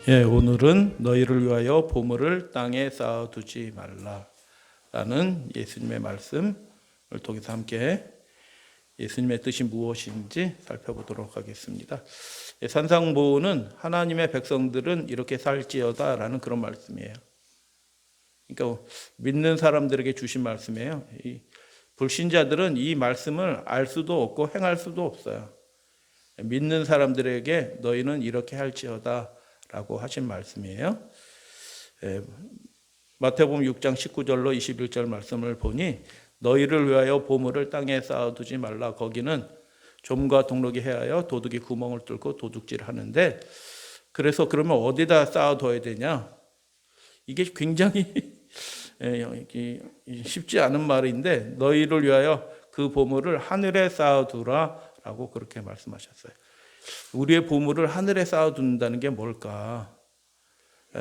오늘은 너희를 위하여 보물을 땅에 쌓아두지 말라라는 예수님의 말씀을 통해서 함께 예수님의 뜻이 무엇인지 살펴보도록 하겠습니다. 산상보호는 하나님의 백성들은 이렇게 살지어다라는 그런 말씀이에요. 그러니까 믿는 사람들에게 주신 말씀이에요. 이 불신자들은 이 말씀을 알 수도 없고 행할 수도 없어요. 믿는 사람들에게 너희는 이렇게 할지어다 라고 하신 말씀이에요. 마태복음 6장 19절로 21절 말씀을 보니 너희를 위하여 보물을 땅에 쌓아두지 말라. 거기는 좀과 동록이 해하여 도둑이 구멍을 뚫고 도둑질하는데, 그래서 그러면 어디다 쌓아둬야 되냐? 이게 굉장히 쉽지 않은 말인데, 너희를 위하여 그 보물을 하늘에 쌓아두라 라고 그렇게 말씀하셨어요. 우리의 보물을 하늘에 쌓아둔다는 게 뭘까?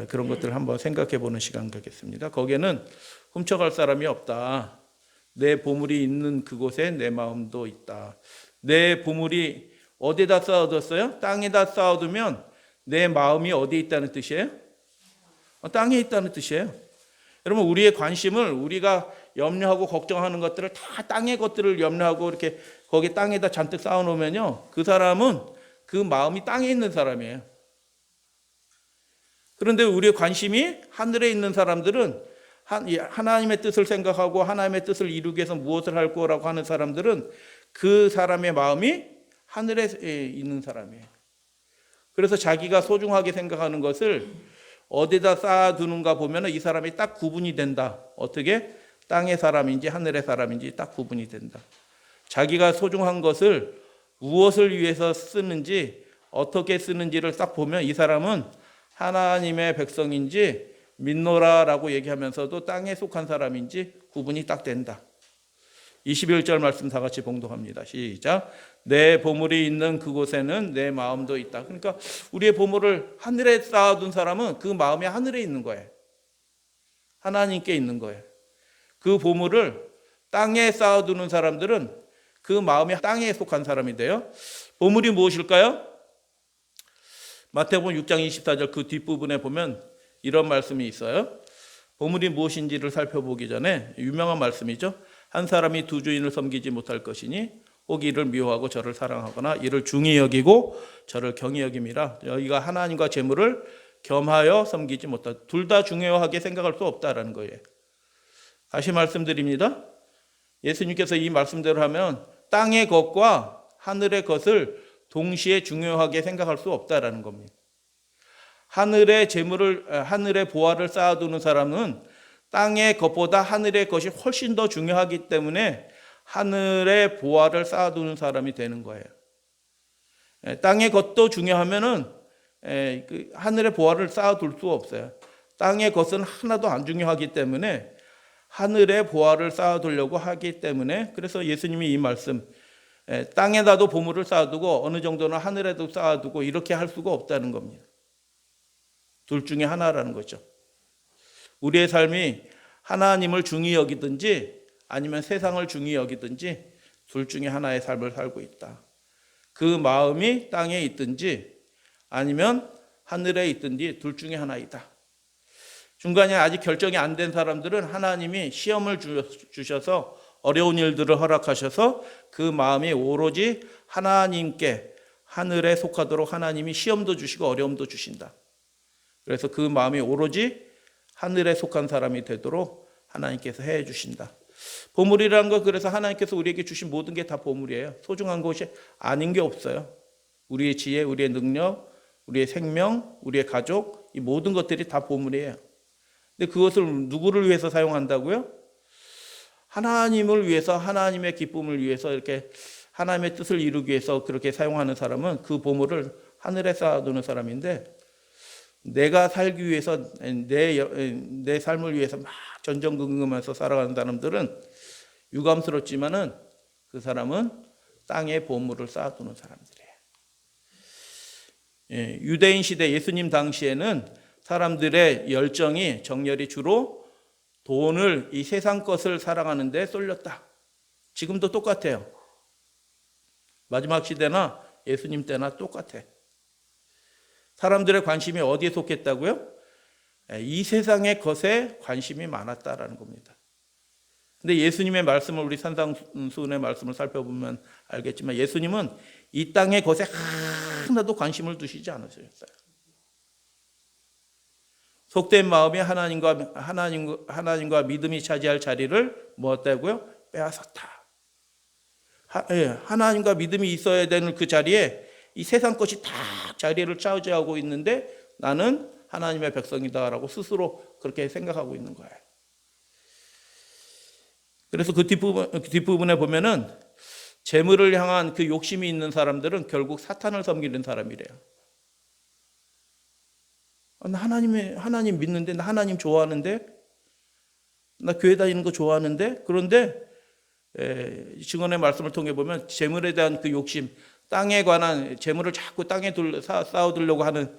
그런 것들을 한번 생각해 보는 시간 갖겠습니다. 거기에는 훔쳐갈 사람이 없다. 내 보물이 있는 그곳에 내 마음도 있다. 내 보물이 어디다 쌓아뒀어요? 땅에다 쌓아두면 내 마음이 어디에 있다는 뜻이에요? 땅에 있다는 뜻이에요. 여러분, 우리의 관심을, 우리가 염려하고 걱정하는 것들을 다 땅의 것들을 염려하고 이렇게 거기 땅에다 잔뜩 쌓아놓으면요, 그 사람은 그 마음이 땅에 있는 사람이에요. 그런데 우리의 관심이 하늘에 있는 사람들은, 하나님의 뜻을 생각하고 하나님의 뜻을 이루기 위해서 무엇을 할 거라고 하는 사람들은 그 사람의 마음이 하늘에 있는 사람이에요. 그래서 자기가 소중하게 생각하는 것을 어디다 쌓아두는가 보면 이 사람이 딱 구분이 된다. 어떻게? 땅의 사람인지 하늘의 사람인지 딱 구분이 된다. 자기가 소중한 것을 무엇을 위해서 쓰는지, 어떻게 쓰는지를 딱 보면 이 사람은 하나님의 백성인지 믿노라라고 얘기하면서도 땅에 속한 사람인지 구분이 딱 된다. 21절 말씀 다 같이 봉독합니다. 시작. 내 보물이 있는 그곳에는 내 마음도 있다. 그러니까 우리의 보물을 하늘에 쌓아둔 사람은 그 마음이 하늘에 있는 거예요. 하나님께 있는 거예요. 그 보물을 땅에 쌓아두는 사람들은 그 마음이 땅에 속한 사람이 돼요. 보물이 무엇일까요? 마태복음 6장 24절 그 뒷부분에 보면 이런 말씀이 있어요. 보물이 무엇인지를 살펴보기 전에 유명한 말씀이죠. 한 사람이 두 주인을 섬기지 못할 것이니 혹 이를 미워하고 저를 사랑하거나 이를 중히 여기고 저를 경히 여김이라. 여기가 하나님과 재물을 겸하여 섬기지 못할, 둘 다 중요하게 생각할 수 없다라는 거예요. 다시 말씀드립니다. 예수님께서 이 말씀대로 하면 땅의 것과 하늘의 것을 동시에 중요하게 생각할 수 없다라는 겁니다. 하늘의 재물을, 하늘의 보화를 쌓아두는 사람은 땅의 것보다 하늘의 것이 훨씬 더 중요하기 때문에 하늘의 보화를 쌓아두는 사람이 되는 거예요. 땅의 것도 중요하면은 하늘의 보화를 쌓아둘 수 없어요. 땅의 것은 하나도 안 중요하기 때문에 하늘의 보화를 쌓아두려고 하기 때문에, 그래서 예수님이 이 말씀, 땅에다도 보물을 쌓아두고 어느 정도는 하늘에도 쌓아두고 이렇게 할 수가 없다는 겁니다. 둘 중에 하나라는 거죠. 우리의 삶이 하나님을 중히 여기든지 아니면 세상을 중히 여기든지 둘 중에 하나의 삶을 살고 있다. 그 마음이 땅에 있든지 아니면 하늘에 있든지 둘 중에 하나이다. 중간에 아직 결정이 안 된 사람들은 하나님이 시험을 주셔서 어려운 일들을 허락하셔서 그 마음이 오로지 하나님께, 하늘에 속하도록 하나님이 시험도 주시고 어려움도 주신다. 그래서 그 마음이 오로지 하늘에 속한 사람이 되도록 하나님께서 해 주신다. 보물이라는 거, 그래서 하나님께서 우리에게 주신 모든 게 다 보물이에요. 소중한 것이 아닌 게 없어요. 우리의 지혜, 우리의 능력, 우리의 생명, 우리의 가족, 이 모든 것들이 다 보물이에요. 근데 그것을 누구를 위해서 사용한다고요? 하나님을 위해서, 하나님의 기쁨을 위해서, 이렇게 하나님의 뜻을 이루기 위해서 그렇게 사용하는 사람은 그 보물을 하늘에 쌓아두는 사람인데, 내가 살기 위해서, 내 삶을 위해서 막 전전긍긍하면서 살아가는 사람들은 유감스럽지만은 그 사람은 땅에 보물을 쌓아두는 사람들이에요. 유대인 시대 예수님 당시에는 사람들의 열정이, 정열이 주로 돈을, 이 세상 것을 사랑하는 데 쏠렸다. 지금도 똑같아요. 마지막 시대나 예수님 때나 똑같아. 사람들의 관심이 어디에 속했다고요? 이 세상의 것에 관심이 많았다라는 겁니다. 근데 예수님의 말씀을, 우리 산상수훈의 말씀을 살펴보면 알겠지만 예수님은 이 땅의 것에 하나도 관심을 두시지 않으셨어요. 속된 마음이 하나님과 믿음이 차지할 자리를 뭐였다고요? 빼앗았다. 하나님과 믿음이 있어야 되는 그 자리에 이 세상 것이 다 자리를 차지하고 있는데 나는 하나님의 백성이다라고 스스로 그렇게 생각하고 있는 거예요. 그래서 그 뒷부분에 보면은 재물을 향한 그 욕심이 있는 사람들은 결국 사탄을 섬기는 사람이래요. 나 하나님 믿는데, 나 하나님 좋아하는데, 나 교회 다니는 거 좋아하는데, 그런데 증언의 말씀을 통해 보면 재물에 대한 그 욕심, 땅에 관한 재물을 자꾸 땅에 쌓아두려고 하는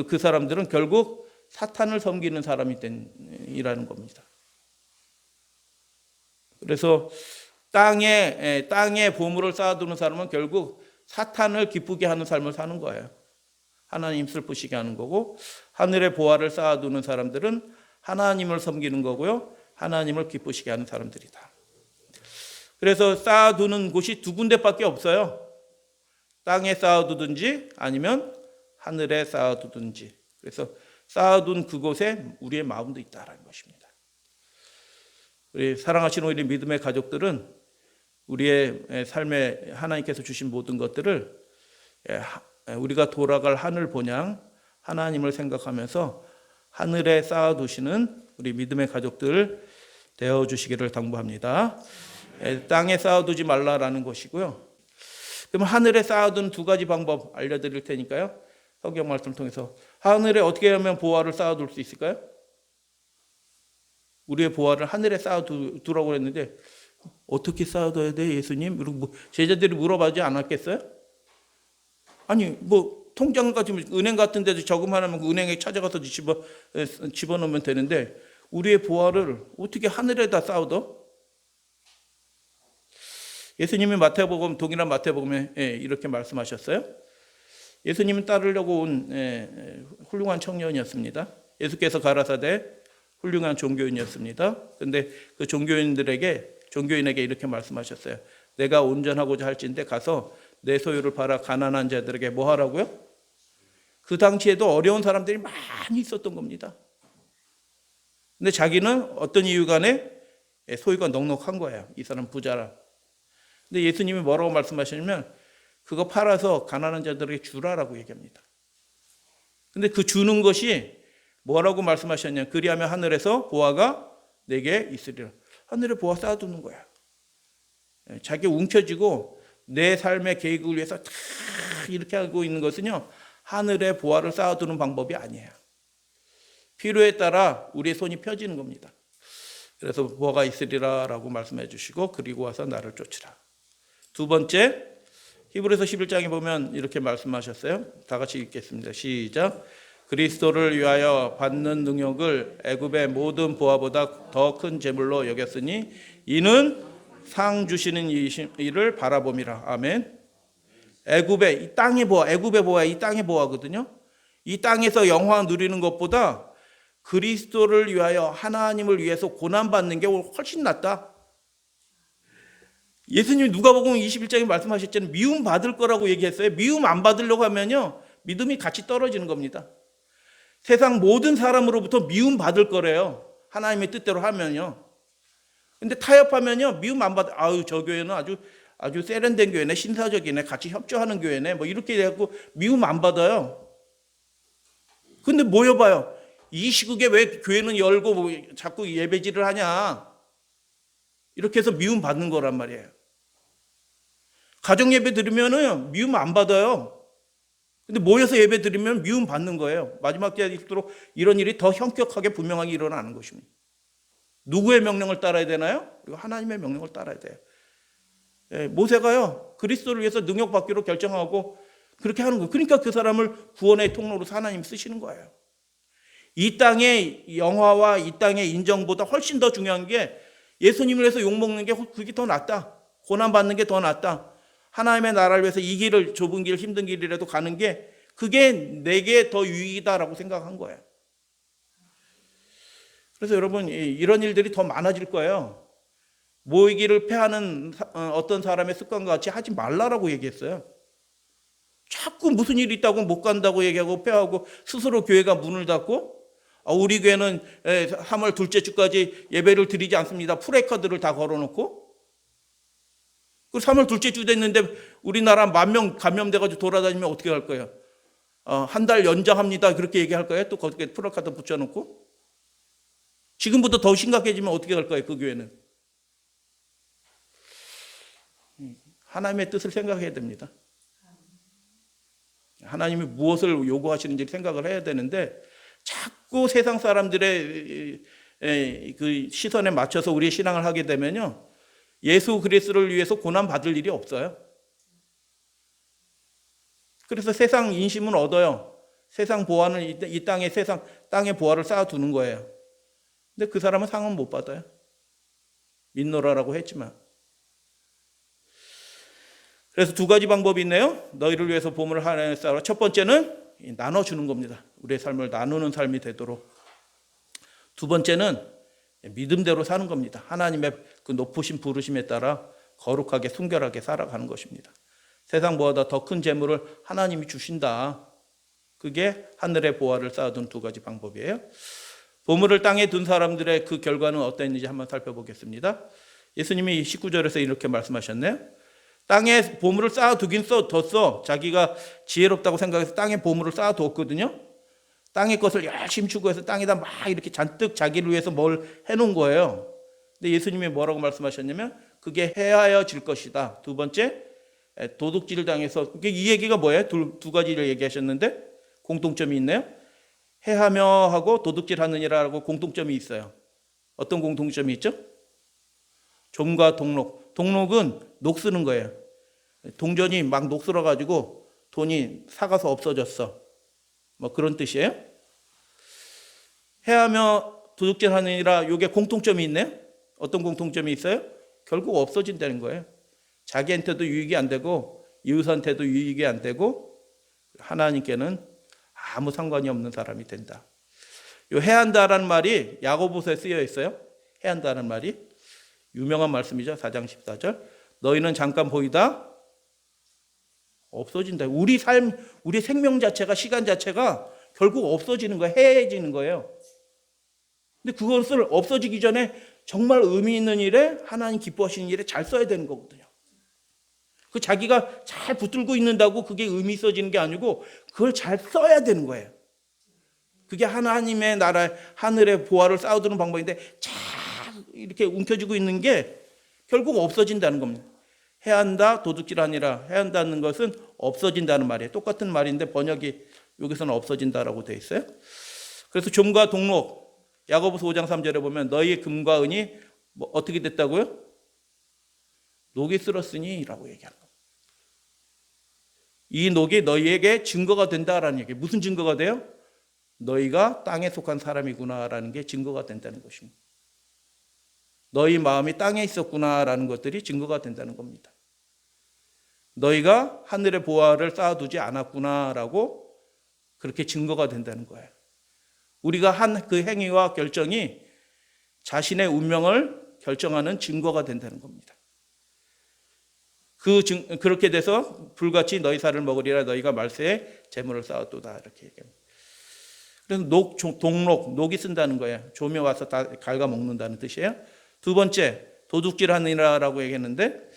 그 사람들은 결국 사탄을 섬기는 사람이 이라는 겁니다. 그래서 땅에 보물을 쌓아두는 사람은 결국 사탄을 기쁘게 하는 삶을 사는 거예요. 하나님 슬프시게 하는 거고, 하늘의 보화를 쌓아두는 사람들은 하나님을 섬기는 거고요, 하나님을 기쁘시게 하는 사람들이다. 그래서 쌓아두는 곳이 두 군데밖에 없어요. 땅에 쌓아두든지 아니면 하늘에 쌓아두든지. 그래서 쌓아둔 그곳에 우리의 마음도 있다라는 것입니다. 우리 사랑하시는 우리 믿음의 가족들은 우리의 삶에 하나님께서 주신 모든 것들을 우리가 돌아갈 하늘 본향 하나님을 생각하면서 하늘에 쌓아두시는 우리 믿음의 가족들 되어주시기를 당부합니다. 땅에 쌓아두지 말라라는 것이고요. 그럼 하늘에 쌓아둔 두 가지 방법 알려드릴 테니까요. 성경 말씀을 통해서 하늘에 어떻게 하면 보화를 쌓아둘 수 있을까요? 우리의 보화를 하늘에 쌓아두라고 했는데 어떻게 쌓아둬야 돼 예수님? 제자들이 물어보지 않았겠어요? 아니 통장 같은 은행 같은 데도 저금하면 은행에 찾아가서 집어넣으면 되는데 우리의 보화를 어떻게 하늘에다 쌓아둬? 예수님이 마태복음, 동일한 마태복음에 이렇게 말씀하셨어요. 예수님은 따르려고 온 훌륭한 청년이었습니다. 예수께서 가라사대 훌륭한 종교인이었습니다. 그런데 그 종교인에게 이렇게 말씀하셨어요. 내가 온전하고자 할진대 가서 내 소유를 팔아 가난한 자들에게 뭐 하라고요? 그 당시에도 어려운 사람들이 많이 있었던 겁니다. 근데 자기는 어떤 이유 간에 소유가 넉넉한 거예요. 이 사람 부자라. 근데 예수님이 뭐라고 말씀하시냐면 그거 팔아서 가난한 자들에게 주라라고 얘기합니다. 근데 그 주는 것이 뭐라고 말씀하셨냐? 그리하면 하늘에서 보화가 내게 있으리라. 하늘에 보화 쌓아두는 거야. 자기 움켜쥐고 내 삶의 계획을 위해서 다 이렇게 하고 있는 것은요, 하늘에 보화를 쌓아두는 방법이 아니에요. 필요에 따라 우리의 손이 펴지는 겁니다. 그래서 보화가 있으리라라고 말씀해 주시고 그리고 와서 나를 쫓으라. 두 번째, 히브리서 11장에 보면 이렇게 말씀하셨어요. 다 같이 읽겠습니다. 시작. 그리스도를 위하여 받는 능력을 애굽의 모든 보화보다 더 큰 재물로 여겼으니 이는 상 주시는 이를 바라봄이라. 아멘. 애굽의 이 땅의 보화, 애굽의 보화, 이 땅의 보화거든요. 이 땅에서 영화 누리는 것보다 그리스도를 위하여 하나님을 위해서 고난받는 게 훨씬 낫다. 예수님이 누가복음 21장에 말씀하셨잖아요. 미움 받을 거라고 얘기했어요. 미움 안 받으려고 하면요, 믿음이 같이 떨어지는 겁니다. 세상 모든 사람으로부터 미움 받을 거래요. 하나님의 뜻대로 하면요. 근데 타협하면요, 미움 안 받아. 아유, 저 교회는 아주 세련된 교회네, 신사적이네, 같이 협조하는 교회네, 이렇게 해갖고 미움 안 받아요. 근데 모여봐요. 이 시국에 왜 교회는 열고 자꾸 예배지를 하냐? 이렇게 해서 미움 받는 거란 말이에요. 가정 예배 드리면은 미움 안 받아요. 근데 모여서 예배 드리면 미움 받는 거예요. 마지막 때일수록 이런 일이 더 현격하게 분명하게 일어나는 것입니다. 누구의 명령을 따라야 되나요? 그리고 하나님의 명령을 따라야 돼요. 모세가요, 그리스도를 위해서 능력받기로 결정하고 그렇게 하는 거예요. 그러니까 그 사람을 구원의 통로로 하나님 쓰시는 거예요. 이 땅의 영화와 이 땅의 인정보다 훨씬 더 중요한 게 예수님을 위해서 욕먹는 게 그게 더 낫다. 고난받는 게 더 낫다. 하나님의 나라를 위해서 이 길을, 좁은 길, 힘든 길이라도 가는 게 그게 내게 더 유익이다라고 생각한 거예요. 그래서 여러분 이런 일들이 더 많아질 거예요. 모이기를 패하는 어떤 사람의 습관과 같이 하지 말라라고 얘기했어요. 자꾸 무슨 일이 있다고 못 간다고 얘기하고 패하고 스스로 교회가 문을 닫고 우리 교회는 3월 둘째 주까지 예배를 드리지 않습니다. 프레카드를 다 걸어놓고 그 3월 둘째 주 됐는데 우리나라 10,000명 감염돼가지고 돌아다니면 어떻게 할 거예요? 한 달 연장합니다. 그렇게 얘기할 거예요? 또 거기에 프레카드 붙여놓고 지금부터 더 심각해지면 어떻게 할 거예요? 그 교회는 하나님의 뜻을 생각해야 됩니다. 하나님이 무엇을 요구하시는지 생각을 해야 되는데 자꾸 세상 사람들의 그 시선에 맞춰서 우리의 신앙을 하게 되면요, 예수 그리스도를 위해서 고난 받을 일이 없어요. 그래서 세상 인심은 얻어요. 세상 보화는 이 땅에 땅에 보화를 쌓아두는 거예요. 근데 그 사람은 상은 못 받아요. 믿노라라고 했지만. 그래서 두 가지 방법이 있네요. 너희를 위해서 보물을 하나님께 쌓아라. 첫 번째는 나눠주는 겁니다. 우리의 삶을 나누는 삶이 되도록. 두 번째는 믿음대로 사는 겁니다. 하나님의 그 높으신 부르심에 따라 거룩하게 순결하게 살아가는 것입니다. 세상보다 더 큰 재물을 하나님이 주신다. 그게 하늘의 보화를 쌓아둔 두 가지 방법이에요. 보물을 땅에 둔 사람들의 그 결과는 어땠는지 한번 살펴보겠습니다. 예수님이 19절에서 이렇게 말씀하셨네요. 땅에 보물을 쌓아두긴 뒀어. 자기가 지혜롭다고 생각해서 땅에 보물을 쌓아두었거든요. 땅의 것을 열심히 추구해서 땅에다 막 이렇게 잔뜩 자기를 위해서 뭘 해놓은 거예요. 근데 예수님이 뭐라고 말씀하셨냐면 그게 해하여질 것이다. 두 번째, 도둑질을 당해서. 이 얘기가 뭐예요? 두 가지를 얘기하셨는데 공통점이 있네요. 해하며 하고 도둑질하느니라고 공통점이 있어요. 어떤 공통점이 있죠? 좀과 동록. 동록은 녹 쓰는 거예요. 동전이 막 녹 쓸어가지고 돈이 사가서 없어졌어. 뭐 그런 뜻이에요. 해하며 도둑질하느니라, 이게 공통점이 있네요. 어떤 공통점이 있어요? 결국 없어진다는 거예요. 자기한테도 유익이 안 되고 이웃한테도 유익이 안 되고 하나님께는 아무 상관이 없는 사람이 된다. 이 해한다라는 말이 야고보서에 쓰여 있어요. 해한다는 말이 유명한 말씀이죠. 4장 14절. 너희는 잠깐 보이다 없어진다. 우리 삶, 우리 생명 자체가, 시간 자체가 결국 없어지는 거예요. 해해지는 거예요. 근데 그것을 없어지기 전에 정말 의미 있는 일에, 하나님 기뻐하시는 일에 잘 써야 되는 거거든요. 그 자기가 잘 붙들고 있는다고 그게 의미 있어지는 게 아니고 그걸 잘 써야 되는 거예요. 그게 하나님의 나라, 하늘의 보화를 쌓아두는 방법인데 잘 이렇게 움켜쥐고 있는 게 결국 없어진다는 겁니다. 해한다, 도둑질 아니라 해한다는 것은 없어진다는 말이에요. 똑같은 말인데 번역이 여기서는 없어진다라고 되어 있어요. 그래서 좀과 동록, 야고보서 5장 3절에 보면 너희의 금과 은이 뭐 어떻게 됐다고요? 녹이 쓸었으니 라고 얘기하는 겁니다. 이 녹이 너희에게 증거가 된다라는 얘기예요. 무슨 증거가 돼요? 너희가 땅에 속한 사람이구나라는 게 증거가 된다는 것입니다. 너희 마음이 땅에 있었구나라는 것들이 증거가 된다는 겁니다. 너희가 하늘의 보화를 쌓아두지 않았구나라고 그렇게 증거가 된다는 거예요. 우리가 한 그 행위와 결정이 자신의 운명을 결정하는 증거가 된다는 겁니다. 그렇게 돼서 불같이 너희 살을 먹으리라 너희가 말세에 재물을 쌓았도다 이렇게 얘기합니다. 그래서 동록, 녹이 쓴다는 거예요. 조며 와서 다 갉아 먹는다는 뜻이에요. 두 번째, 도둑질하느니라라고 얘기했는데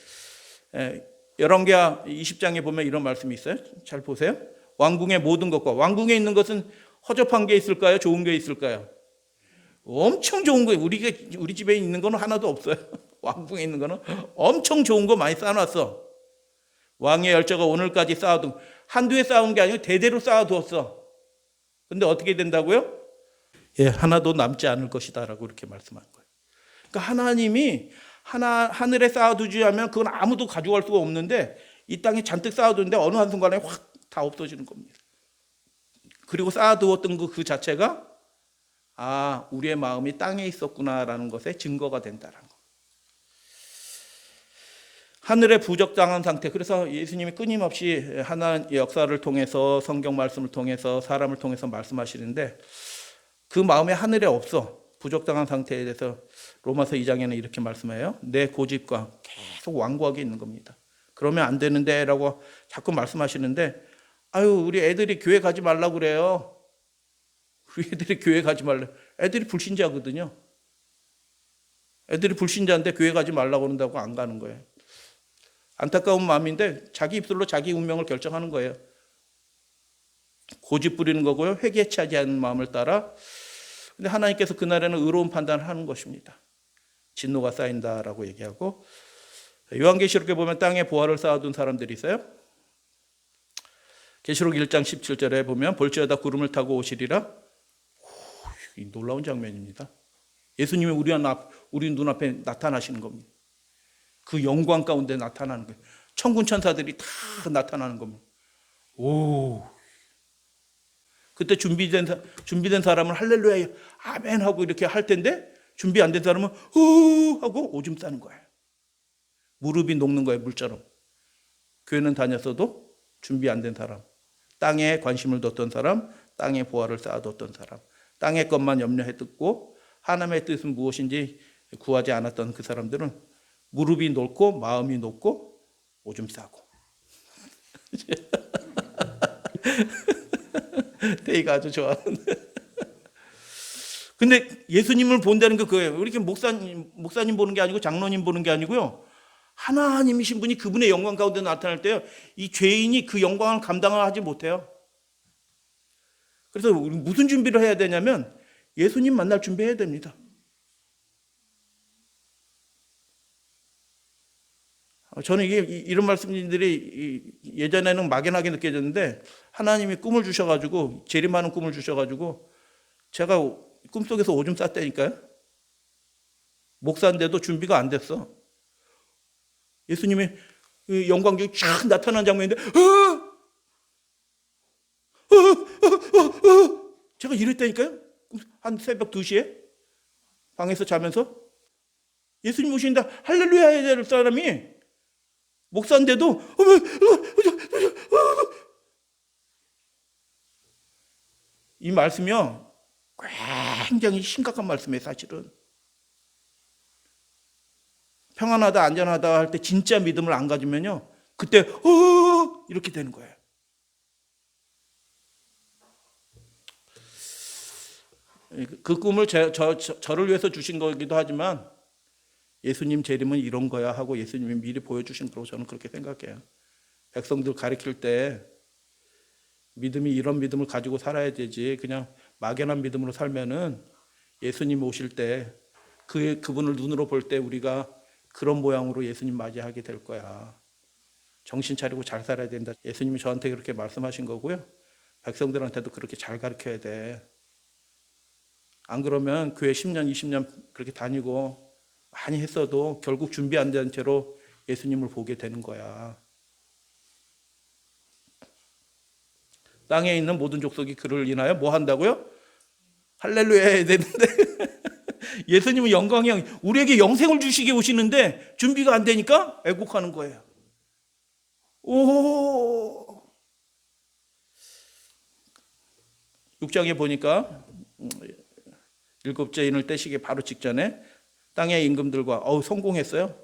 열왕기하 20장에 보면 이런 말씀이 있어요. 잘 보세요. 왕궁의 모든 것과, 왕궁에 있는 것은 허접한 게 있을까요? 좋은 게 있을까요? 엄청 좋은 거예요. 우리 집에 있는 거는 하나도 없어요. 왕궁에 있는 거는 엄청 좋은 거 많이 쌓아놨어. 왕의 열조가 오늘까지 쌓아둔, 한두 해 쌓은 게 아니고 대대로 쌓아두었어. 근데 어떻게 된다고요? 하나도 남지 않을 것이다 라고 이렇게 말씀한 거예요. 그러니까 하나님이 하늘에 쌓아두지 않으면 그건 아무도 가져갈 수가 없는데 이 땅에 잔뜩 쌓아두는데 어느 한순간에 확 다 없어지는 겁니다. 그리고 쌓아두었던 그 자체가 우리의 마음이 땅에 있었구나라는 것의 증거가 된다는 거. 하늘에 부적당한 상태. 그래서 예수님이 끊임없이 하나님의 역사를 통해서 성경 말씀을 통해서 사람을 통해서 말씀하시는데 그 마음에 하늘에 없어. 부적당한 상태에 대해서 로마서 2장에는 이렇게 말씀해요. 내 고집과 계속 완고하게 있는 겁니다. 그러면 안 되는데 라고 자꾸 말씀하시는데 아유 우리 애들이 교회 가지 말라고 그래요. 우리 애들이 교회 가지 말래. 애들이 불신자거든요. 애들이 불신자인데 교회 가지 말라고 그런다고 안 가는 거예요. 안타까운 마음인데 자기 입술로 자기 운명을 결정하는 거예요. 고집 부리는 거고요. 회개치 하지 않는 마음을 따라. 근데 하나님께서 그날에는 의로운 판단을 하는 것입니다. 진노가 쌓인다라고 얘기하고 요한계시록에 보면 땅에 보화를 쌓아둔 사람들이 있어요. 계시록 1장 17절에 보면 볼지어다 구름을 타고 오시리라. 놀라운 장면입니다. 예수님이 우리 눈앞에 나타나시는 겁니다. 그 영광 가운데 나타나는 거예요. 천군 천사들이 다 나타나는 겁니다. 오. 그때 준비된 사람은 할렐루야 아멘 하고 이렇게 할 텐데 준비 안 된 사람은 후 하고 오줌 싸는 거예요. 무릎이 녹는 거예요, 물처럼. 교회는 다녔어도 준비 안 된 사람, 땅에 관심을 뒀던 사람, 땅에 보화를 쌓아뒀던 사람, 땅의 것만 염려했고 하나님의 뜻은 무엇인지 구하지 않았던 그 사람들은 무릎이 녹고 마음이 녹고 오줌 싸고. 데이가 아주 좋아하는데. 근데 예수님을 본다는 게 그거예요. 이렇게 목사님 보는 게 아니고 장로님 보는 게 아니고요. 하나님이신 분이 그분의 영광 가운데 나타날 때요. 이 죄인이 그 영광을 감당하지 못해요. 그래서 무슨 준비를 해야 되냐면 예수님 만날 준비해야 됩니다. 저는 이런 말씀들이 예전에는 막연하게 느껴졌는데 하나님이 꿈을 주셔가지고 재림하는 꿈을 주셔가지고 제가 꿈속에서 오줌 쌌다니까요. 목사인데도 준비가 안 됐어. 예수님이 영광이 쫙 나타난 장면인데 제가 이랬다니까요. 한 새벽 2시에 방에서 자면서 예수님 오신다 할렐루야 해야 될 사람이 목사인데도 이 말씀이요 굉장히 심각한 말씀이에요. 사실은 평안하다 안전하다 할 때 진짜 믿음을 안 가지면요 그때 이렇게 되는 거예요. 그 꿈을 저를 위해서 주신 거기도 하지만 예수님 재림은 이런 거야 하고 예수님이 미리 보여주신 거라고 저는 그렇게 생각해요. 백성들 가르칠 때 믿음이 이런 믿음을 가지고 살아야 되지 그냥 막연한 믿음으로 살면은 예수님 오실 때 그분을 눈으로 볼 때 우리가 그런 모양으로 예수님 맞이하게 될 거야. 정신 차리고 잘 살아야 된다. 예수님이 저한테 그렇게 말씀하신 거고요. 백성들한테도 그렇게 잘 가르쳐야 돼. 안 그러면 교회 10년, 20년 그렇게 다니고 많이 했어도 결국 준비 안 된 채로 예수님을 보게 되는 거야. 땅에 있는 모든 족속이 그를 인하여 뭐 한다고요? 할렐루야 해야 되는데 예수님은 영광이 우리에게 영생을 주시게 오시는데 준비가 안 되니까 애국하는 거예요. 오. 6장에 보니까 7째 인을 떼시기 바로 직전에 땅의 임금들과 성공했어요.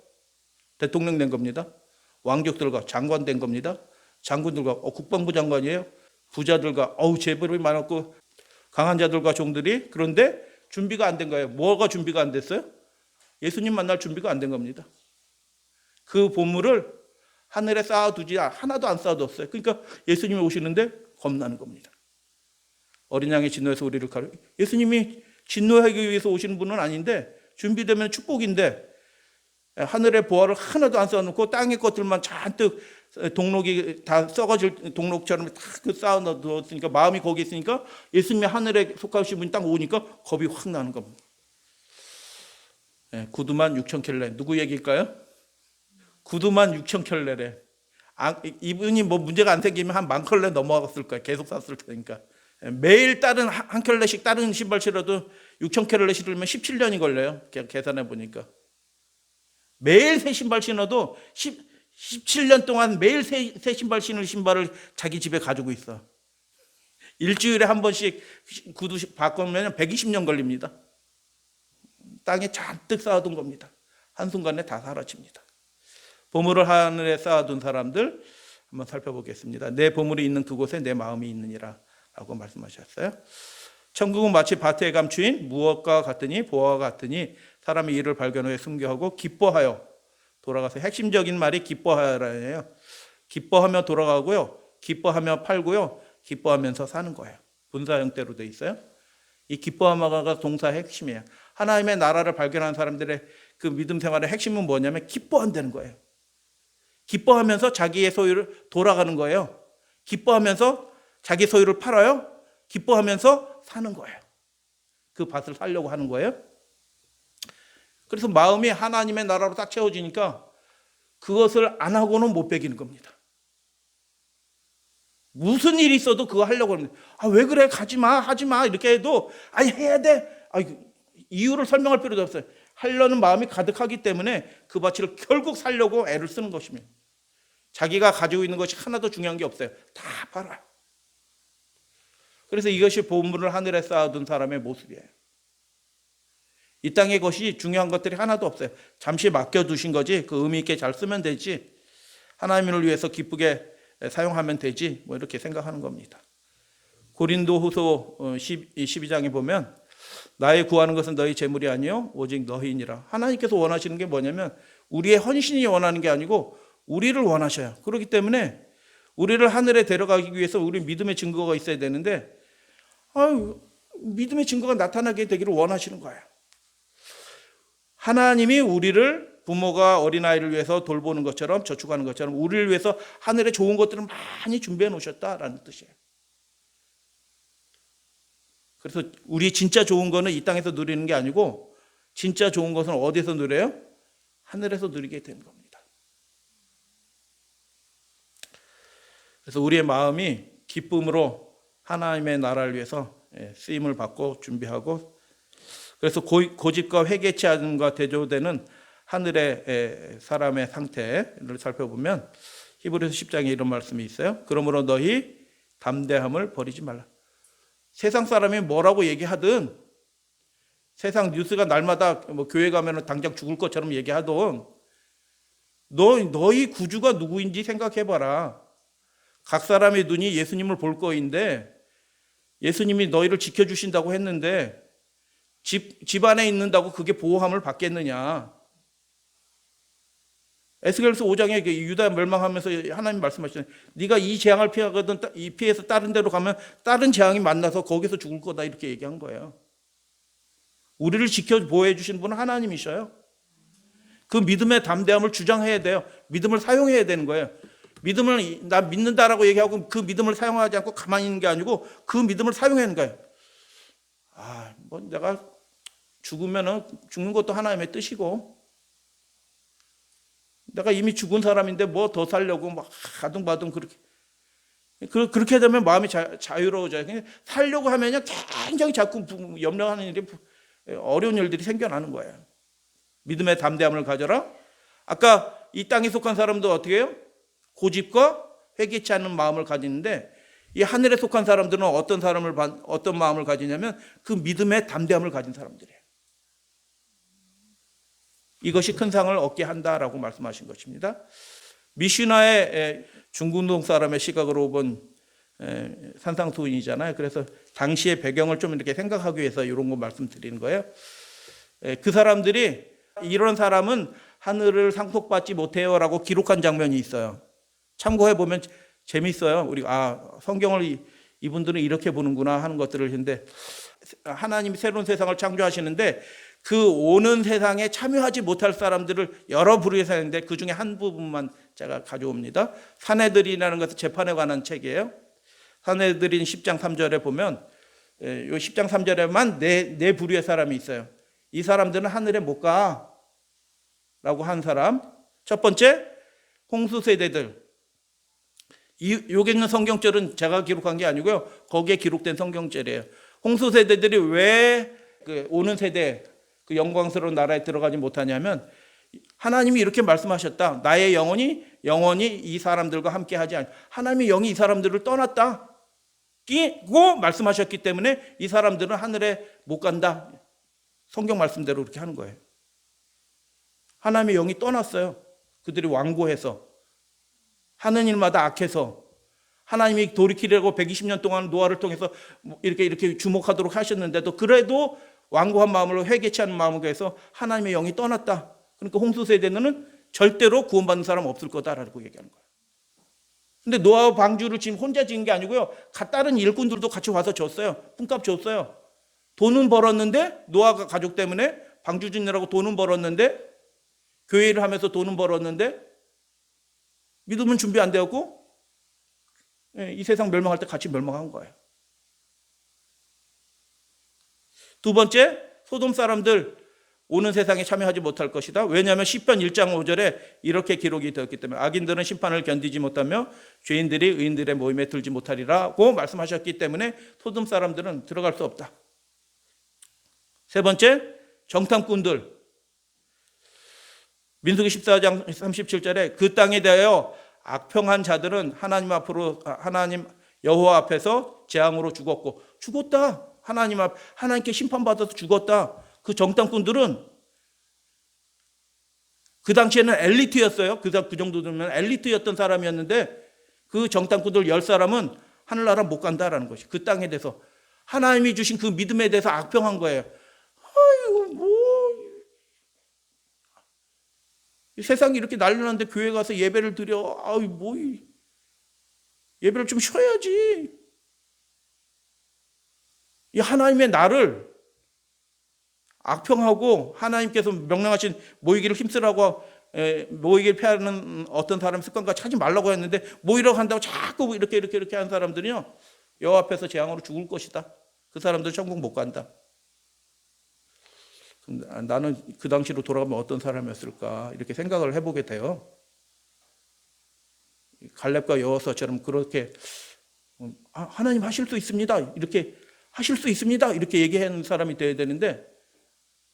대통령 된 겁니다. 왕족들과 장관 된 겁니다. 장군들과 국방부 장관이에요. 부자들과 재벌이 많았고 강한 자들과 종들이 그런데 준비가 안 된 거예요. 뭐가 준비가 안 됐어요? 예수님 만날 준비가 안 된 겁니다. 그 보물을 하늘에 쌓아두지 하나도 안 쌓아뒀어요. 그러니까 예수님이 오시는데 겁나는 겁니다. 어린 양의 진노에서 우리를 예수님이 진노하기 위해서 오시는 분은 아닌데 준비되면 축복인데 하늘의 보화를 하나도 안 쌓아놓고 땅의 것들만 잔뜩 동록이 다 썩어질 동록처럼 다 쌓아놓았으니까 마음이 거기 있으니까 예수님이 하늘에 속하신 분이 딱 오니까 겁이 확 나는 겁니다. 구두만 6,000켤레 누구 얘기일까요? 구두만 6,000켤레래. 이분이 뭐 문제가 안 생기면 한 10,000켤레 넘어갔을 거예요. 계속 샀을 테니까. 매일 다른 한 켤레씩 다른 신발 신어도 6,000켤레 신으면 17년이 걸려요. 계산해 보니까. 매일 새 신발 신어도 17년 동안 매일 새 신발 신을 신발을 자기 집에 가지고 있어. 일주일에 한 번씩 구두 바꾸면 120년 걸립니다. 땅에 잔뜩 쌓아둔 겁니다. 한순간에 다 사라집니다. 보물을 하늘에 쌓아둔 사람들 한번 살펴보겠습니다. 내 보물이 있는 그곳에 내 마음이 있느니라 라고 말씀하셨어요. 천국은 마치 밭에 감추인 무엇과 같으니 보화와 같으니 사람이 이를 발견 후에 순교하고 기뻐하여 돌아가서 핵심적인 말이 기뻐하여라예요. 기뻐하며 돌아가고요. 기뻐하며 팔고요. 기뻐하면서 사는 거예요. 분사 형태로 돼 있어요. 이 기뻐하며가 동사의 핵심이에요. 하나님의 나라를 발견한 사람들의 그 믿음 생활의 핵심은 뭐냐면 기뻐한다는 거예요. 기뻐하면서 자기의 소유를 돌아가는 거예요. 기뻐하면서 자기 소유를 팔아요. 기뻐하면서 사는 거예요. 그 밭을 살려고 하는 거예요. 그래서 마음이 하나님의 나라로 딱 채워지니까 그것을 안 하고는 못 배기는 겁니다. 무슨 일이 있어도 그거 하려고 합니다. 왜 그래? 가지 마, 하지 마. 이렇게 해도 해야 돼. 이유를 설명할 필요도 없어요. 하려는 마음이 가득하기 때문에 그 밭을 결국 살려고 애를 쓰는 것입니다. 자기가 가지고 있는 것이 하나도 중요한 게 없어요. 다 팔아요. 그래서 이것이 보물을 하늘에 쌓아둔 사람의 모습이에요. 이 땅의 것이 중요한 것들이 하나도 없어요. 잠시 맡겨두신 거지, 그 의미 있게 잘 쓰면 되지, 하나님을 위해서 기쁘게 사용하면 되지, 이렇게 생각하는 겁니다. 고린도후서 12장에 보면 나의 구하는 것은 너희 재물이 아니요 오직 너희니라. 하나님께서 원하시는 게 뭐냐면 우리의 헌신이 원하는 게 아니고 우리를 원하셔요. 그렇기 때문에 우리를 하늘에 데려가기 위해서 우리 믿음의 증거가 있어야 되는데 믿음의 증거가 나타나게 되기를 원하시는 거예요. 하나님이 우리를 부모가 어린아이를 위해서 돌보는 것처럼 저축하는 것처럼 우리를 위해서 하늘에 좋은 것들을 많이 준비해 놓으셨다라는 뜻이에요. 그래서 우리 진짜 좋은 거는 이 땅에서 누리는 게 아니고 진짜 좋은 것은 어디서 누려요? 하늘에서 누리게 되는 겁니다. 그래서 우리의 마음이 기쁨으로 하나님의 나라를 위해서 쓰임을 받고 준비하고, 그래서 고집과 회개치 않음과 대조되는 하늘의 사람의 상태를 살펴보면 히브리서 10장에 이런 말씀이 있어요. 그러므로 너희 담대함을 버리지 말라. 세상 사람이 뭐라고 얘기하든, 세상 뉴스가 날마다 교회 가면 당장 죽을 것처럼 얘기하던, 너희 구주가 누구인지 생각해봐라. 각 사람의 눈이 예수님을 볼 거인데 예수님이 너희를 지켜주신다고 했는데 집 안에 있는다고 그게 보호함을 받겠느냐. 에스겔서 5장에 유다 멸망하면서 하나님 말씀하시잖아요. 네가 이 재앙을 피하거든 이 피해서 다른 데로 가면 다른 재앙이 만나서 거기서 죽을 거다, 이렇게 얘기한 거예요. 우리를 지켜 보호해 주시는 분은 하나님이셔요. 그 믿음의 담대함을 주장해야 돼요. 믿음을 사용해야 되는 거예요. 믿음을 나 믿는다라고 얘기하고 그 믿음을 사용하지 않고 가만히 있는 게 아니고 그 믿음을 사용하는 거예요. 내가 죽으면은 죽는 것도 하나님의 뜻이고, 내가 이미 죽은 사람인데 뭐 더 살려고 막 아둥바둥 그렇게 되면 마음이 자유로워져요. 살려고 하면요 굉장히 자꾸 염려하는 일이, 어려운 일들이 생겨나는 거예요. 믿음의 담대함을 가져라. 아까 이 땅에 속한 사람도 어떻게 해요? 고집과 회개치 않는 마음을 가지는데, 이 하늘에 속한 사람들은 어떤 마음을 가지냐면 그 믿음의 담대함을 가진 사람들이에요. 이것이 큰 상을 얻게 한다라고 말씀하신 것입니다. 미슈나의 중근동 사람의 시각으로 본 산상수훈이잖아요. 그래서 당시의 배경을 좀 이렇게 생각하기 위해서 이런 거 말씀드리는 거예요. 그 사람들이 이런 사람은 하늘을 상속받지 못해요라고 기록한 장면이 있어요. 참고해 보면 재밌어요. 우리가 성경을 이분들은 이렇게 보는구나 하는 것들을 했는데, 하나님이 새로운 세상을 창조하시는데 그 오는 세상에 참여하지 못할 사람들을 여러 부류에서 했는데 그 중에 한 부분만 제가 가져옵니다. 사내들이라는 것은 재판에 관한 책이에요. 사내들인 10장 3절에 보면 이 10장 3절에만 네 부류의 사람이 있어요. 이 사람들은 하늘에 못 가 라고 한 사람. 첫 번째, 홍수 세대들. 여기 있는 성경절은 제가 기록한 게 아니고요, 거기에 기록된 성경절이에요. 홍수 세대들이 왜 오는 세대 그 영광스러운 나라에 들어가지 못하냐면 하나님이 이렇게 말씀하셨다. 나의 영혼이 영원히 이 사람들과 함께 하지 않. 하나님의 영이 이 사람들을 떠났다. 고 말씀하셨기 때문에 이 사람들은 하늘에 못 간다. 성경 말씀대로 그렇게 하는 거예요. 하나님의 영이 떠났어요. 그들이 완고해서, 하는 일마다 악해서. 하나님이 돌이키려고 120년 동안 노아를 통해서 이렇게 주목하도록 하셨는데도 그래도 완고한 마음으로 회개치 않은 마음으로 해서 하나님의 영이 떠났다. 그러니까 홍수 세대는 절대로 구원받는 사람 없을 거다라고 얘기하는 거예요. 근데 노아 방주를 지금 혼자 지은 게 아니고요. 다른 일꾼들도 같이 와서 줬어요. 품값 줬어요. 돈은 벌었는데, 노아가 가족 때문에 방주 짓느라고 돈은 벌었는데, 교회를 하면서 돈은 벌었는데, 믿음은 준비 안 되었고, 이 세상 멸망할 때 같이 멸망한 거예요. 두 번째, 소돔 사람들 오는 세상에 참여하지 못할 것이다. 왜냐하면 시편 1장 5절에 이렇게 기록이 되었기 때문에 악인들은 심판을 견디지 못하며 죄인들이 의인들의 모임에 들지 못하리라고 말씀하셨기 때문에 소돔 사람들은 들어갈 수 없다. 세 번째, 정탐꾼들. 민수기 14장 37절에 그 땅에 대하여 악평한 자들은 하나님 여호와 앞에서 재앙으로 죽었다. 하나님께 심판받아서 죽었다. 그 정탐꾼들은 그 당시에는 엘리트였어요. 그 정도 되면 엘리트였던 사람이었는데 그 정탐꾼들 10사람은 하늘나라 못 간다라는 것이 그 땅에 대해서 하나님이 주신 그 믿음에 대해서 악평한 거예요. 세상이 이렇게 난리났는데 교회 가서 예배를 드려. 예배를 좀 쉬어야지. 이 하나님의 나를 악평하고 하나님께서 명령하신 모이기를 힘쓰라고 모이기를 피하는 어떤 사람 습관과 하지 말라고 했는데 모이라고 한다고 자꾸 이렇게 하는 사람들은요, 여호와 앞에서 재앙으로 죽을 것이다. 그 사람들 천국 못 간다. 나는 그 당시로 돌아가면 어떤 사람이었을까 이렇게 생각을 해보게 돼요. 갈렙과 여호수아처럼 그렇게 하나님 하실 수 있습니다. 이렇게 하실 수 있습니다. 이렇게 얘기하는 사람이 돼야 되는데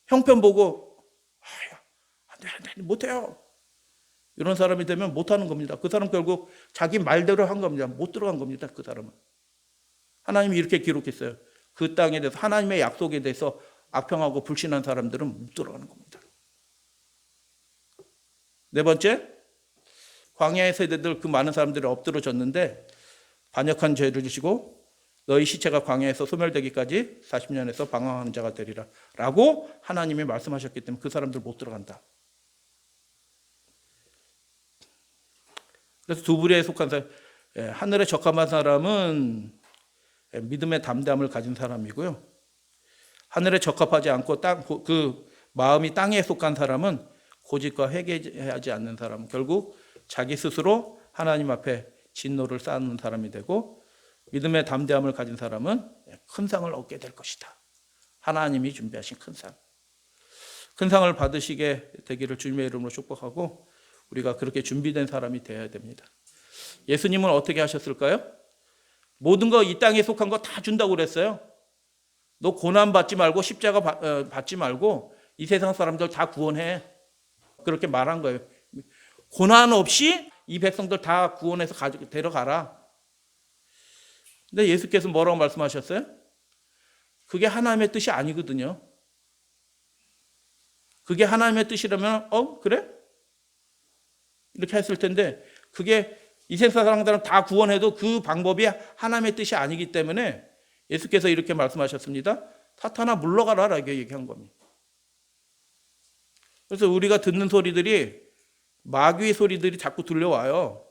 형편 보고 안 돼, 못해요. 이런 사람이 되면 못하는 겁니다. 그 사람 결국 자기 말대로 한 겁니다. 못 들어간 겁니다. 그 사람은. 하나님이 이렇게 기록했어요. 그 땅에 대해서 하나님의 약속에 대해서 악평하고 불신한 사람들은 못 들어가는 겁니다. 네 번째, 광야의 세대들 그 많은 사람들이 엎드러졌는데 반역한 죄를 지시고 너희 시체가 광야에서 소멸되기까지 40년에서 방황하는 자가 되리라 라고 하나님이 말씀하셨기 때문에 그 사람들 못 들어간다. 그래서 두 부류에 속한 사람, 하늘에 적합한 사람은 믿음의 담대함을 가진 사람이고요. 하늘에 적합하지 않고 그 마음이 땅에 속한 사람은 고집과 회개하지 않는 사람, 결국 자기 스스로 하나님 앞에 진노를 쌓는 사람이 되고, 믿음의 담대함을 가진 사람은 큰 상을 얻게 될 것이다. 하나님이 준비하신 큰 상. 큰 상을 받으시게 되기를 주님의 이름으로 축복하고 우리가 그렇게 준비된 사람이 되어야 됩니다. 예수님은 어떻게 하셨을까요? 모든 거 이 땅에 속한 거 다 준다고 그랬어요. 너 고난 받지 말고 십자가 받지 말고 이 세상 사람들 다 구원해. 그렇게 말한 거예요. 고난 없이 이 백성들 다 구원해서 데려가라. 근데 예수께서 뭐라고 말씀하셨어요? 그게 하나님의 뜻이 아니거든요. 그게 하나님의 뜻이라면 그래? 이렇게 했을 텐데 그게 이 세상 사람들은 다 구원해도 그 방법이 하나님의 뜻이 아니기 때문에 예수께서 이렇게 말씀하셨습니다. 사탄아 물러가라 라고 얘기한 겁니다. 그래서 우리가 듣는 소리들이 마귀의 소리들이 자꾸 들려와요.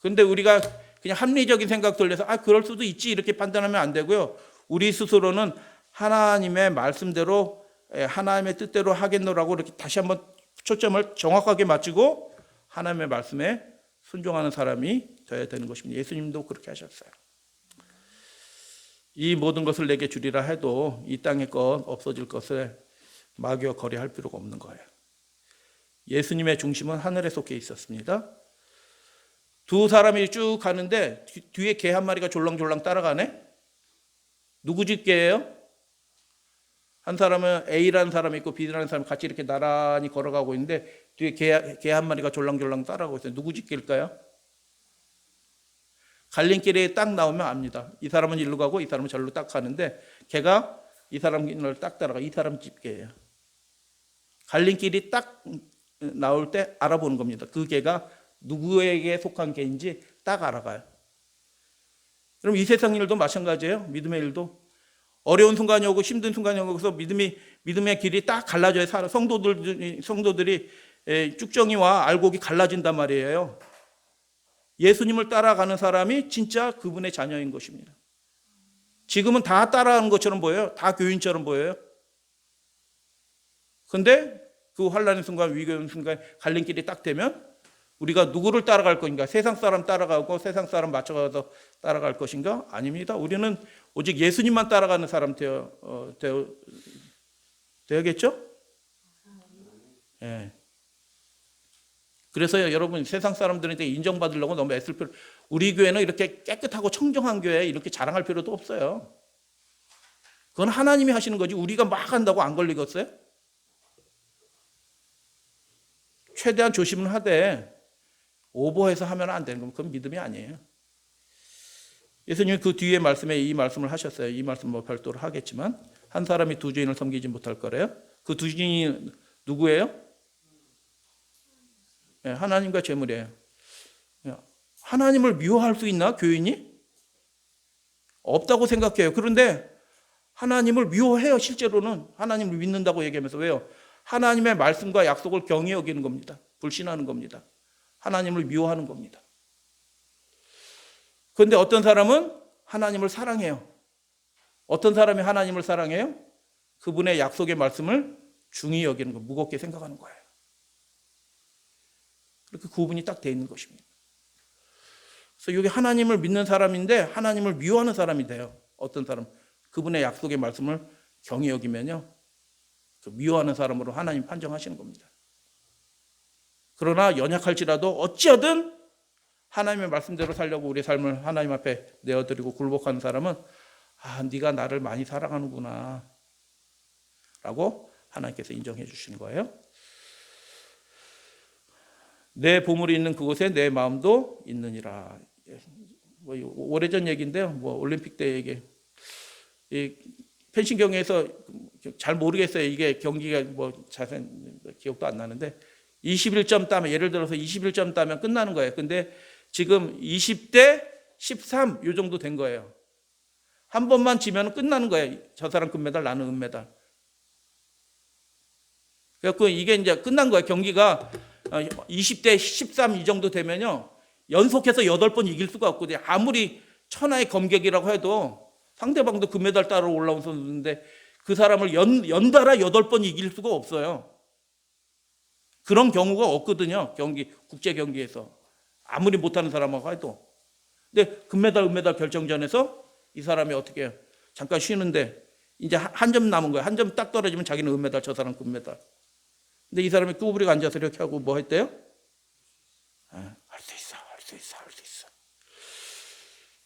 그런데 우리가 그냥 합리적인 생각 돌려서 그럴 수도 있지 이렇게 판단하면 안 되고요. 우리 스스로는 하나님의 말씀대로 하나님의 뜻대로 하겠노라고 이렇게 다시 한번 초점을 정확하게 맞추고 하나님의 말씀에 순종하는 사람이 되어야 되는 것입니다. 예수님도 그렇게 하셨어요. 이 모든 것을 내게 주리라 해도 이 땅의 것 없어질 것을 마귀와 거래할 필요가 없는 거예요. 예수님의 중심은 하늘에 속해 있었습니다. 두 사람이 쭉 가는데 뒤에 개 한 마리가 졸랑졸랑 따라가네? 누구 집 개예요? 한 사람은 A라는 사람이 있고 B라는 사람이 같이 이렇게 나란히 걸어가고 있는데 뒤에 개 한 마리가 졸랑졸랑 따라가고 있어요. 누구 집길까요? 갈림길에 딱 나오면 압니다. 이 사람은 일로 가고 이 사람은 절로 딱 가는데 개가 이 사람을 딱 따라가. 이 사람 집게예요. 갈림길이 딱 나올 때 알아보는 겁니다. 그 개가 누구에게 속한 개인지 딱 알아가요. 그럼 이 세상 일도 마찬가지예요. 믿음의 일도. 어려운 순간이 오고 힘든 순간이 오고 그래서 믿음의 길이 딱 갈라져요. 성도들이 쭉정이와 알곡이 갈라진단 말이에요. 예수님을 따라가는 사람이 진짜 그분의 자녀인 것입니다. 지금은 다 따라가는 것처럼 보여요. 다 교인처럼 보여요. 근데 그 환난의 순간, 위기의 순간 갈림길이 딱 되면 우리가 누구를 따라갈 것인가? 세상 사람 따라가고 세상 사람 맞춰가서 따라갈 것인가? 아닙니다. 우리는 오직 예수님만 따라가는 사람 되어야겠죠? 예. 그래서 여러분 세상 사람들한테 인정받으려고 너무 애쓸 필요. 우리 교회는 이렇게 깨끗하고 청정한 교회 이렇게 자랑할 필요도 없어요. 그건 하나님이 하시는 거지 우리가 막 한다고 안 걸리겠어요? 최대한 조심은 하되 오버해서 하면 안 되는 거면 그건 믿음이 아니에요. 예수님이 그 뒤에 말씀에 이 말씀을 하셨어요. 이 말씀 뭐 별도로 하겠지만 한 사람이 두 주인을 섬기지 못할 거래요. 그 두 주인이 누구예요? 하나님과 재물이에요. 하나님을 미워할 수 있나 교인이? 없다고 생각해요. 그런데 하나님을 미워해요. 실제로는 하나님을 믿는다고 얘기하면서. 왜요? 하나님의 말씀과 약속을 경히 여기는 겁니다. 불신하는 겁니다. 하나님을 미워하는 겁니다. 그런데 어떤 사람은 하나님을 사랑해요. 어떤 사람이 하나님을 사랑해요? 그분의 약속의 말씀을 중히 여기는 거, 무겁게 생각하는 거예요. 그렇게 구분이 딱 돼 있는 것입니다. 그래서 여기 하나님을 믿는 사람인데 하나님을 미워하는 사람이 돼요. 어떤 사람 그분의 약속의 말씀을 경히 여기면요, 그 미워하는 사람으로 하나님 판정하시는 겁니다. 그러나 연약할지라도 어찌하든 하나님의 말씀대로 살려고 우리 삶을 하나님 앞에 내어드리고 굴복하는 사람은 네가 나를 많이 사랑하는구나 라고 하나님께서 인정해 주시는 거예요. 내 보물이 있는 그곳에 내 마음도 있느니라. 뭐 오래전 얘기인데요. 뭐 올림픽 때 얘기. 이 펜싱 경기에서 잘 모르겠어요. 이게 경기가 뭐 자세히 기억도 안 나는데 21점 따면 예를 들어서 21점 따면 끝나는 거예요. 근데 지금 20대 13 요 정도 된 거예요. 한 번만 지면 끝나는 거예요. 저 사람 금메달, 나는 은메달. 그래서 이게 이제 끝난 거예요. 경기가 20대 13 이 정도 되면요, 연속해서 8번 이길 수가 없거든요. 아무리 천하의 검객이라고 해도 상대방도 금메달 따러 올라온 선수인데 그 사람을 연달아 8번 이길 수가 없어요. 그런 경우가 없거든요. 국제 경기에서 아무리 못하는 사람하고 해도. 근데 금메달, 은메달 결정전에서 이 사람이 어떻게 해요? 잠깐 쉬는데 이제 한 점 남은 거예요. 한 점 딱 떨어지면 자기는 은메달, 저 사람 금메달. 근데 이 사람이 꾸부리가 앉아서 이렇게 하고 뭐 했대요? 할 수 있어, 할 수 있어, 할 수 있어.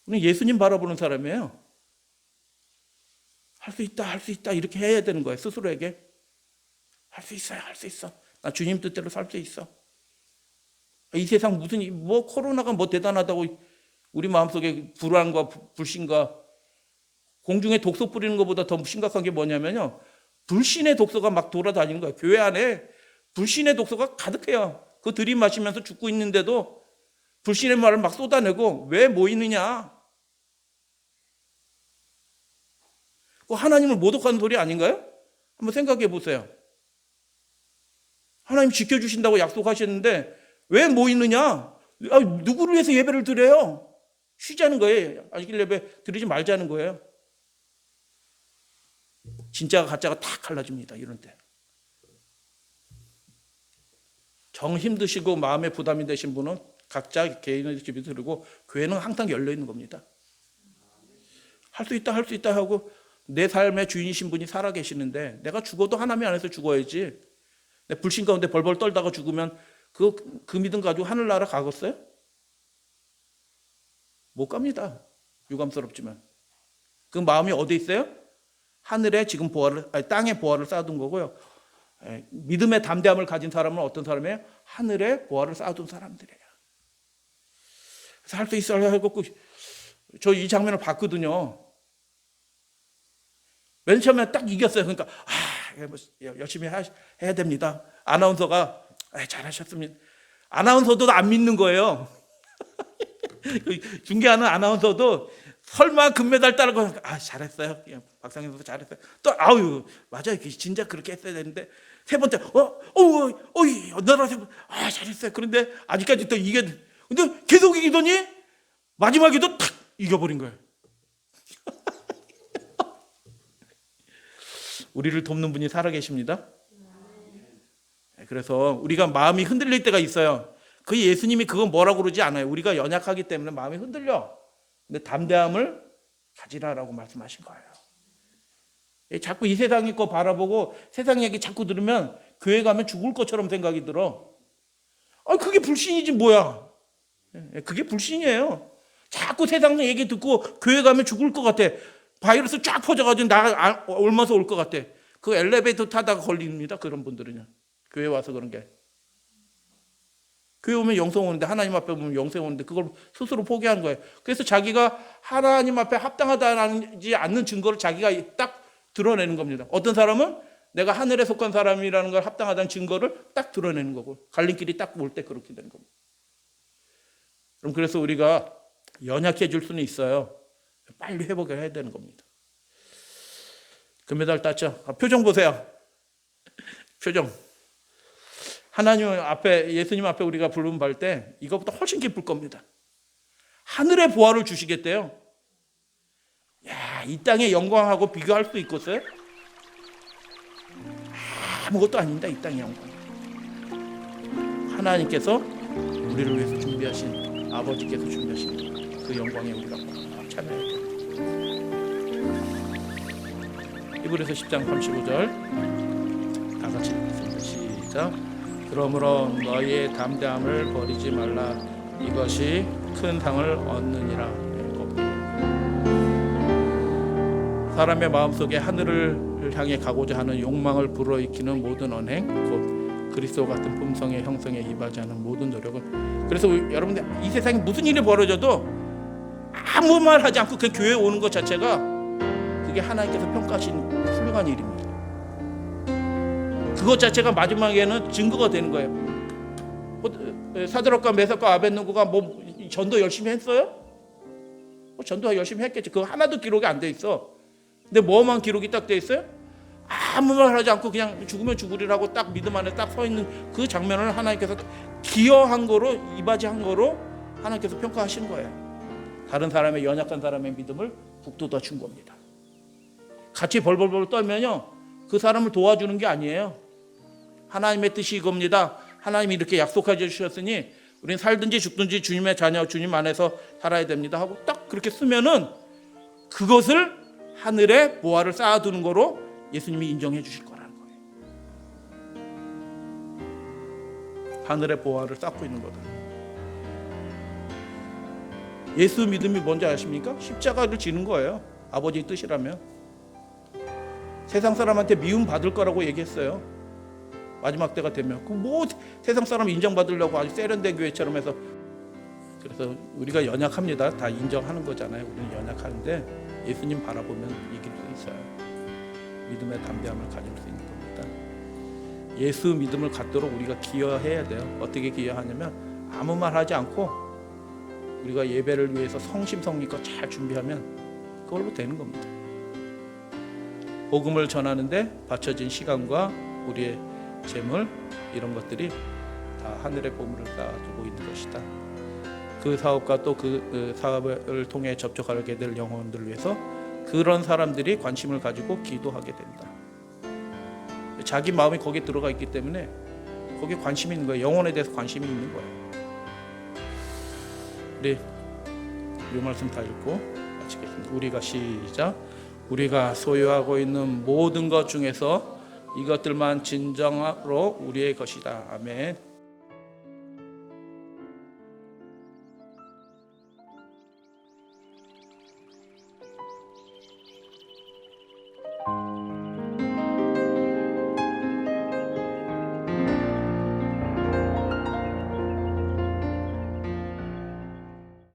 우리 예수님 바라보는 사람이에요. 할 수 있다, 할 수 있다 이렇게 해야 되는 거예요. 스스로에게. 할 수 있어요, 할 수 있어. 나 주님 뜻대로 살 수 있어. 이 세상 뭐 코로나가 뭐 대단하다고 우리 마음속에 불안과 불신과 공중에 독소 뿌리는 것보다 더 심각한 게 뭐냐면요, 불신의 독소가 막 돌아다니는 거예요. 교회 안에 불신의 독소가 가득해요. 그거 들이마시면서 죽고 있는데도 불신의 말을 막 쏟아내고 왜 모이느냐? 그거 하나님을 모독하는 소리 아닌가요? 한번 생각해 보세요. 하나님 지켜주신다고 약속하셨는데 왜 모이느냐? 누구를 위해서 예배를 드려요? 쉬자는 거예요. 안식일 예배 드리지 말자는 거예요. 진짜가 가짜가 다 갈라집니다. 이런 때. 정 힘드시고 마음에 부담이 되신 분은 각자 개인의 집에 들고 교회는 항상 열려 있는 겁니다. 할 수 있다, 할 수 있다 하고 내 삶의 주인이신 분이 살아 계시는데 내가 죽어도 하나님 안에서 죽어야지. 내 불신 가운데 벌벌 떨다가 죽으면 그 믿음 가지고 하늘나라 가겠어요? 못 갑니다. 유감스럽지만. 그 마음이 어디 있어요? 하늘에 지금 땅에 보화를 쌓아둔 거고요. 믿음의 담대함을 가진 사람은 어떤 사람이에요? 하늘에 보화를 쌓아둔 사람들이에요. 그래서 할 수 있어야 하고, 저 이 장면을 봤거든요. 맨 처음에 딱 이겼어요. 그러니까 열심히 해야 됩니다. 아나운서가 잘하셨습니다. 아나운서도 안 믿는 거예요. 중계하는 아나운서도 설마 금메달 따라고 잘했어요. 박상현 선수 잘했어요. 또 맞아요. 진짜 그렇게 했어야 되는데 세 번째 나라 잘했어요. 그런데 아직까지 또 근데 계속 이기더니 마지막에도 탁 이겨버린 거예요. 우리를 돕는 분이 살아계십니다. 그래서 우리가 마음이 흔들릴 때가 있어요. 그 예수님이 그건 뭐라고 그러지 않아요. 우리가 연약하기 때문에 마음이 흔들려. 근데 담대함을 가지라라고 말씀하신 거예요. 자꾸 이 세상의 거 바라보고 세상 얘기 자꾸 들으면 교회 가면 죽을 것처럼 생각이 들어. 그게 불신이지 뭐야. 그게 불신이에요. 자꾸 세상 얘기 듣고 교회 가면 죽을 것 같아. 바이러스 쫙 퍼져가지고 나 옮아서 올 것 같아. 그 엘리베이터 타다가 걸립니다. 그런 분들은요. 교회 와서 그런 게. 교회 오면 영생 오는데, 하나님 앞에 보면 영생 오는데 그걸 스스로 포기한 거예요. 그래서 자기가 하나님 앞에 합당하지 않는 증거를 자기가 딱 드러내는 겁니다. 어떤 사람은 내가 하늘에 속한 사람이라는 걸 합당하다는 증거를 딱 드러내는 거고, 갈림길이 딱 올 때 그렇게 되는 겁니다. 그럼 그래서 우리가 연약해질 수는 있어요. 빨리 회복을 해야 되는 겁니다. 금메달 땄죠? 표정 보세요. 표정. 하나님 앞에, 예수님 앞에 우리가 부름 받을 때 이것보다 훨씬 기쁠 겁니다. 하늘의 보화를 주시겠대요. 이 땅의 영광하고 비교할 수 있겠어요? 아무것도 아닙니다. 이 땅의 영광. 하나님께서 우리를 위해서 준비하신, 아버지께서 준비하신 그 영광에 우리가 꼭 참여해야 돼요. 히브리서 10장 35절 다 같이 읽겠습니다. 시작. 그러므로 너희의 담대함을 버리지 말라. 이것이 큰 상을 얻느니라. 사람의 마음속에 하늘을 향해 가고자 하는 욕망을 불어일으키는 모든 언행, 곧 그리스도 같은 품성의 형성에 이바지 하는 모든 노력은, 그래서 여러분들 이 세상에 무슨 일이 벌어져도 아무 말 하지 않고 그 교회에 오는 것 자체가 그게 하나님께서 평가하신 훌륭한 일입니다. 그것 자체가 마지막에는 증거가 되는 거예요. 사드락과 메삭과 아벳느고가 전도 열심히 했어요? 전도 열심히 했겠지. 그거 하나도 기록이 안 돼 있어. 근데 뭐만 기록이 딱 돼 있어요? 아무 말 하지 않고 그냥 죽으면 죽으리라고 딱 믿음 안에 딱 서 있는 그 장면을 하나님께서 기여한 거로, 이바지한 거로 하나님께서 평가하시는 거예요. 다른 사람의, 연약한 사람의 믿음을 북돋아 준 겁니다. 같이 벌벌벌 떨면요, 그 사람을 도와주는 게 아니에요. 하나님의 뜻이 이겁니다. 하나님이 이렇게 약속해 주셨으니 우리는 살든지 죽든지 주님의 자녀, 주님 안에서 살아야 됩니다 하고 딱 그렇게 쓰면은 그것을 하늘에 보화를 쌓아두는 거로 예수님이 인정해 주실 거라는 거예요. 하늘에 보화를 쌓고 있는 거다. 예수 믿음이 뭔지 아십니까? 십자가를 지는 거예요. 아버지의 뜻이라면. 세상 사람한테 미움 받을 거라고 얘기했어요. 마지막 때가 되면. 세상 사람 인정받으려고 아주 세련된 교회처럼 해서. 그래서 우리가 연약합니다. 다 인정하는 거잖아요. 우리는 연약한데 예수님 바라보면 이길 수 있어요. 믿음의 담대함을 가질 수 있는 겁니다. 예수 믿음을 갖도록 우리가 기여해야 돼요. 어떻게 기여하냐면 아무 말 하지 않고 우리가 예배를 위해서 성심성의껏 잘 준비하면 그걸로 되는 겁니다. 복음을 전하는데 바쳐진 시간과 우리의 재물, 이런 것들이 다 하늘의 보물을 쌓아두고 있는 것이다. 그 사업과 또 그 사업을 통해 접촉하게 될 영혼들을 위해서 그런 사람들이 관심을 가지고 기도하게 된다. 자기 마음이 거기에 들어가 있기 때문에 거기에 관심이 있는 거예요. 영혼에 대해서 관심이 있는 거예요. 우리 말씀 다 읽고 마치겠습니다. 우리가 시작. 우리가 소유하고 있는 모든 것 중에서 이것들만 진정으로 우리의 것이다. 아멘.